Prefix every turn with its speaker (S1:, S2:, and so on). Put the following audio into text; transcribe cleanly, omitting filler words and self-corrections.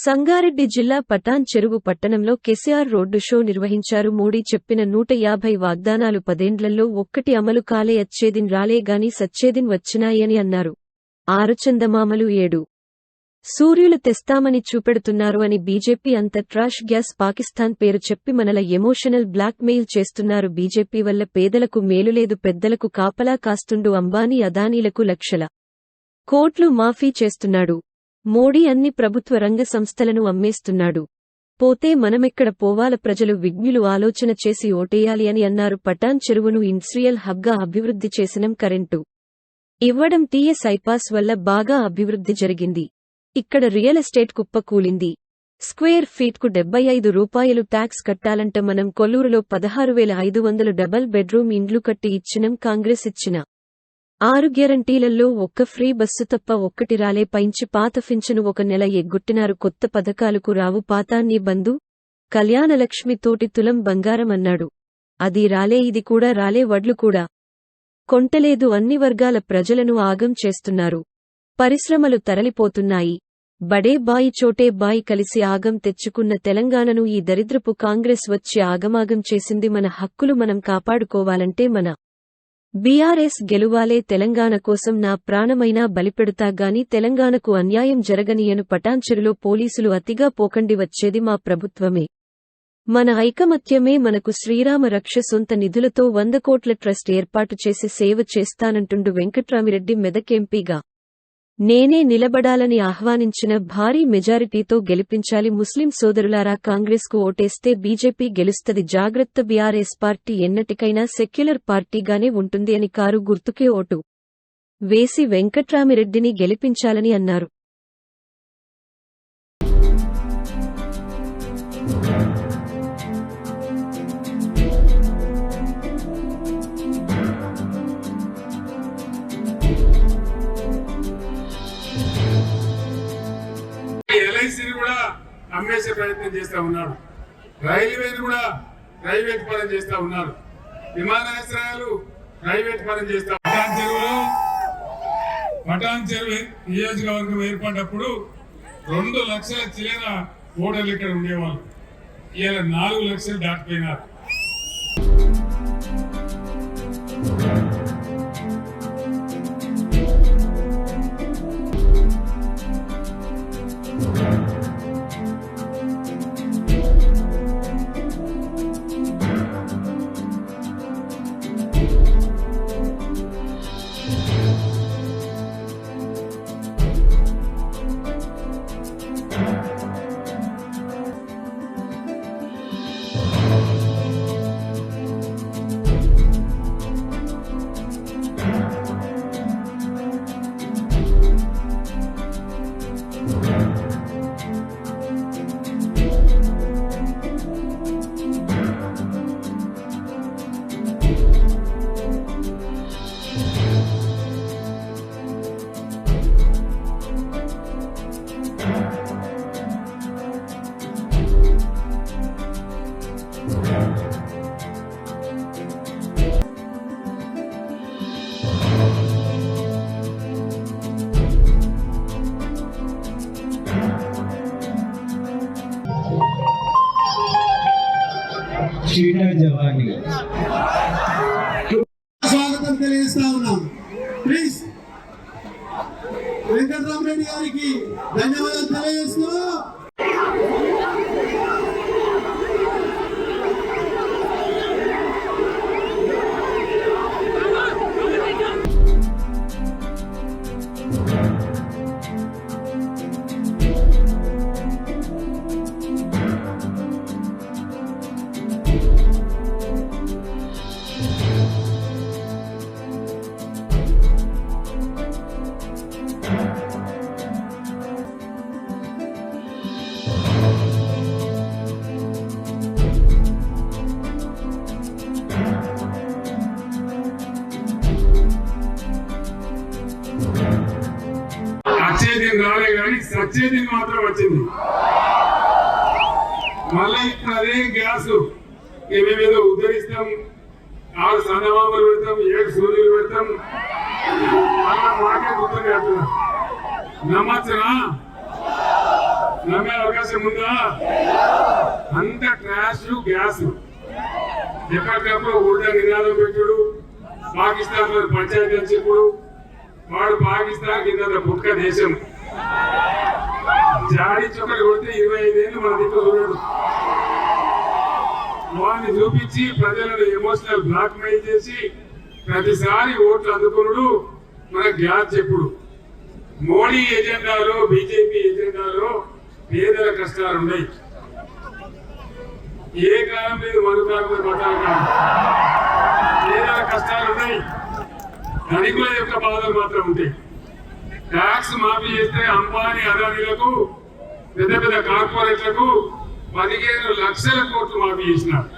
S1: సంగారెడ్డి జిల్లా పటాన్ చెరువు పట్టణంలో కేసీఆర్ రోడ్డు షో నిర్వహించారు. మోడీ చెప్పిన 150 వాగ్దానాలు 10 ఏళ్లలో ఒక్కటి అమలు కాలే, అచ్చేదిన్ రాలే గాని సచ్చేదిన్ వచ్చినాయని అన్నారు. 6 చందమామలు 7 సూర్యులు తెస్తామని చూపెడుతున్నారు అని బీజేపీ అంత ట్రాష్ గ్యాస్ పాకిస్తాన్ పేరు చెప్పి మనల ఎమోషనల్ బ్లాక్ మెయిల్ చేస్తున్నారు. బీజేపీ వల్ల పేదలకు మేలులేదు, పెద్దలకు కాపలా కాస్తుండు. అంబానీ అదానీలకు లక్షల కోట్లు మాఫీ చేస్తున్నాడు. మోడీ అన్ని ప్రభుత్వ రంగ సంస్థలను అమ్మేస్తున్నాడు. పోతే మనమెక్కడ పోవాల, ప్రజలు విజ్ఞులు ఆలోచన చేసి ఓటేయాలి అని అన్నారు. పటాన్ చెరువును ఇండస్ట్రియల్ హబ్గా అభివృద్ధి చేసినం. కరెంటు ఇవ్వడం, టీఎస్ ఐపాస్ వల్ల బాగా అభివృద్ధి జరిగింది. ఇక్కడ రియల్ ఎస్టేట్ కుప్ప కూలింది. స్క్వేర్ ఫీట్కు 75 రూపాయలు ట్యాక్స్ కట్టాలంట. మనం కొల్లూరులో 16,500 డబల్ బెడ్రూమ్ ఇండ్లు కట్టి ఇచ్చినం. కాంగ్రెస్ ఇచ్చిన 6 గ్యారంటీలలో ఒక్క ఫ్రీ బస్సు తప్ప ఒక్కటి రాలే. పైంచి పాత పింఛను 1 నెల ఎగ్గొట్టినారు. కొత్త పథకాలకు రావు. పాతాన్ని బంధు కళ్యాణలక్ష్మి తోటి తులం బంగారం అన్నాడు. అది రాలే, ఇది కూడా రాలే. వడ్లు కూడా కొంటలేదు. అన్ని వర్గాల ప్రజలను ఆగం చేస్తున్నారు. పరిశ్రమలు తరలిపోతున్నాయి. బడే బాయి చోటే బాయి కలిసి ఆగం తెచ్చుకున్న తెలంగాణను ఈ దరిద్రపు కాంగ్రెస్ వచ్చి ఆగమాగం చేసింది. మన హక్కులు మనం కాపాడుకోవాలంటే మన బీఆర్ఎస్ గెలువాలే. తెలంగాణ కోసం నా ప్రాణమైనా బలిపెడుతా గాని తెలంగాణకు అన్యాయం జరగనియను. పటాన్చెరులో పోలీసులు అతిగా పోకండి, వచ్చేది మా ప్రభుత్వమే. మన ఐకమత్యమే మనకు శ్రీరామ రక్ష. సొంత నిధులతో 100 కోట్ల ట్రస్ట్ ఏర్పాటు చేసి సేవ చేస్తానంటుండు వెంకట్రామిరెడ్డి. మెదక్ ఎంపీగా నేనే నిలబడాలని ఆహ్వానించిన, భారీ మెజారిటీతో గెలిపించాలి. ముస్లిం సోదరులారా, కాంగ్రెస్కు ఓటేస్తే బీజేపీ గెలుస్తది. జాగ్రత్త. బీఆర్ఎస్ పార్టీ ఎన్నటికైనా సెక్యులర్ పార్టీగానే ఉంటుంది అని కారు గుర్తుకే ఓటు వేసి వెంకట్రామిరెడ్డిని గెలిపించాలని అన్నారు.
S2: ఎల్ఐసిని కూడా అమ్మేసే ప్రయత్నం చేస్తా ఉన్నాడు. రైల్వేని కూడా ప్రైవేట్ పరం చేస్తా ఉన్నారు. విమానాశ్రయాలు ప్రైవేట్ పరం చేస్తా. పటాన్ చెరువు నియోజకవర్గం ఏర్పడినప్పుడు 2 లక్షల చిల్లర ఓటర్లు ఇక్కడ ఉండేవాళ్ళు. ఇలా 4 లక్షలు దాటిపోయినారు.
S3: స్వాగతం తెలియజేస్తా ఉన్నాం. ప్లీజ్ వెంకట్రామిరెడ్డి గారికి ధన్యవాదాలు తెలియజేస్తూ
S2: అచ్చేదిన్ రాలే కానీ సచ్చేదిన్ మాత్రం వచ్చింది. మళ్ళీ ఇప్పుడు అదే గ్యాస్ మేమేదో ఉద్ధరిస్తాం, 6 చందమామలు పెడతాం, 7 సూర్యులు పెడతాం. మాకే గుర్తు నమ్మచ్చనా? నమ్మే అవకాశం పాకిస్తాన్ లో పంచాయతీ చెప్పుడు వాడు పాకిస్తాన్ కింద పుట్క దేశం జాడి చొక్కటి కొడితే 25 ఏళ్ళు మన దిక్కు చూడడు. వాడిని చూపించి ప్రజలను ఎమోషనల్ బ్లాక్ మెయిల్ చేసి ప్రతిసారి ఓట్లు అందుకున్నాడు మన గ్యాస్ చెప్పుడు. మోడీ ఎజెండాలో బీజేపీ ఎజెండాలో పేదల కష్టాలు ఉన్నాయి. ఏ కాలం లేదు మనుకాలం లేదు మతాల కాలం. పేదల కష్టాలు ఉన్నాయి, ధనికుల యొక్క బాధలు మాత్రం ఉంటాయి. ట్యాక్స్ మాఫీ చేస్తే అంబానీ అదానీలకు పెద్ద పెద్ద కార్పొరేట్లకు 15 లక్షల కోట్లు మాఫీ చేసినారు.